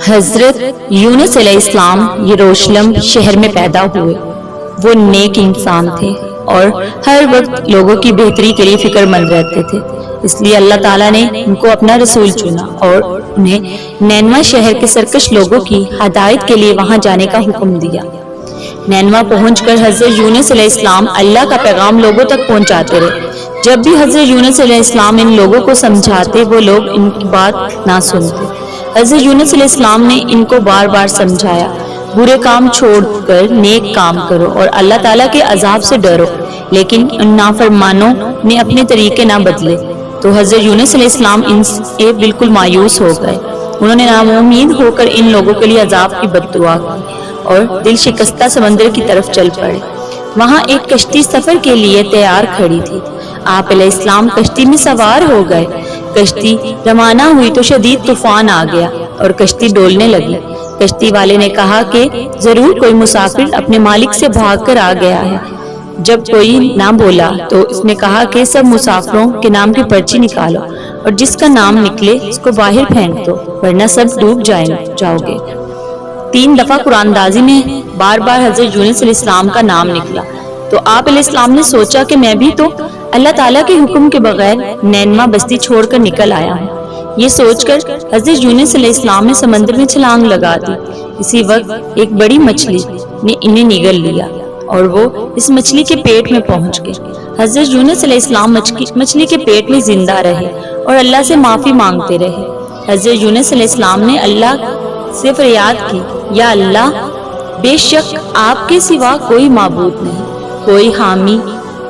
حضرت یونس علیہ السلام یروشلم شہر میں پیدا ہوئے۔ وہ نیک انسان تھے اور ہر وقت لوگوں کی بہتری کے لیے فکر مند رہتے تھے، اس لیے اللہ تعالیٰ نے ان کو اپنا رسول چنا اور انہیں نینوا شہر کے سرکش لوگوں کی ہدایت کے لیے وہاں جانے کا حکم دیا۔ نینوا پہنچ کر حضرت یونس علیہ السلام اللہ کا پیغام لوگوں تک پہنچاتے رہے۔ جب بھی حضرت یونس علیہ السلام ان لوگوں کو سمجھاتے، وہ لوگ ان کی بات نہ سنتے۔ حضرت یونس علیہ السلام نے ان کو بار بار سمجھایا، برے کام چھوڑ کر نیک کام کرو اور اللہ تعالیٰ کے عذاب سے ڈرو، لیکن ان نافرمانوں نے اپنے طریقے نہ بدلے تو حضرت یونس علیہ السلام ان سے بالکل مایوس ہو گئے۔ انہوں نے ناامید ہو کر ان لوگوں کے لیے عذاب کی بد دعا کی اور دل شکستہ سمندر کی طرف چل پڑے۔ وہاں ایک کشتی سفر کے لیے تیار کھڑی تھی۔ آپ علیہ السلام کشتی میں سوار ہو گئے۔ کشتی روانہ ہوئی تو شدید طوفان آ گیا اور کشتی ڈولنے لگی۔ کشتی والے نے کہا کہ ضرور کوئی مسافر اپنے مالک سے بھاگ کر آ گیا ہے۔ جب کوئی نہ بولا تو اس نے کہا کہ سب مسافروں کے نام کی پرچی نکالو اور جس کا نام نکلے اس کو باہر پھینک دو، ورنہ سب ڈوب جاؤ گے۔ 3 دفعہ قرآن اندازی میں بار بار حضرت یونس علیہ السلام کا نام نکلا تو آپ علیہ السلام نے سوچا کہ میں بھی تو اللہ تعالیٰ کے حکم کے بغیر نینوا بستی چھوڑ کر نکل آیا ہوں۔ یہ سوچ کر حضرت یونس علیہ السلام نے سمندر میں چھلانگ لگا دی۔ اسی وقت ایک بڑی مچھلی نے انہیں نگل لیا اور وہ اس مچھلی کے پیٹ میں پہنچ گئے۔ حضرت یونس علیہ السلام مچھلی کے پیٹ میں زندہ رہے اور اللہ سے معافی مانگتے رہے۔ حضرت یونس علیہ السلام نے اللہ سے فریاد کی، یا اللہ، بے شک آپ کے سوا کوئی معبود نہیں، کوئی حامی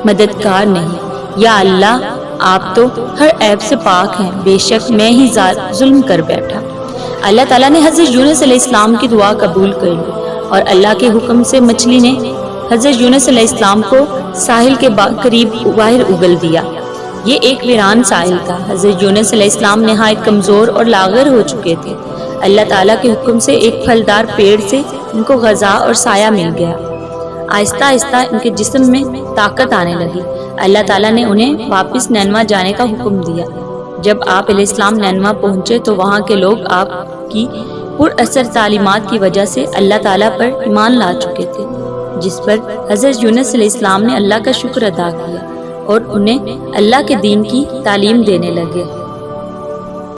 مددگار نہیں۔ یا اللہ، آپ تو ہر عیب سے پاک ہیں، بے شک میں ہی ظلم کر بیٹھا۔ اللہ تعالیٰ نے حضرت یونس علیہ السلام کی دعا قبول کر لی اور اللہ کے حکم سے مچھلی نے حضرت یونس علیہ السلام کو ساحل کے قریب باہر اگل دیا۔ یہ ایک ویران ساحل تھا۔ حضرت یونس علیہ السلام نہایت کمزور اور لاغر ہو چکے تھے۔ اللہ تعالیٰ کے حکم سے ایک پھلدار پیڑ سے ان کو غذا اور سایہ مل گیا۔ آہستہ آہستہ ان کے جسم میں طاقت آنے لگی۔ اللہ تعالیٰ نے انہیں واپس نینوا جانے کا حکم دیا۔ جب آپ علیہ السلام نینوا پہنچے تو وہاں کے لوگ آپ کی پر اثر تعلیمات کی وجہ سے اللہ تعالیٰ پر ایمان لا چکے تھے، جس پر حضرت یونس علیہ السلام نے اللہ کا شکر ادا کیا اور انہیں اللہ کے دین کی تعلیم دینے لگے۔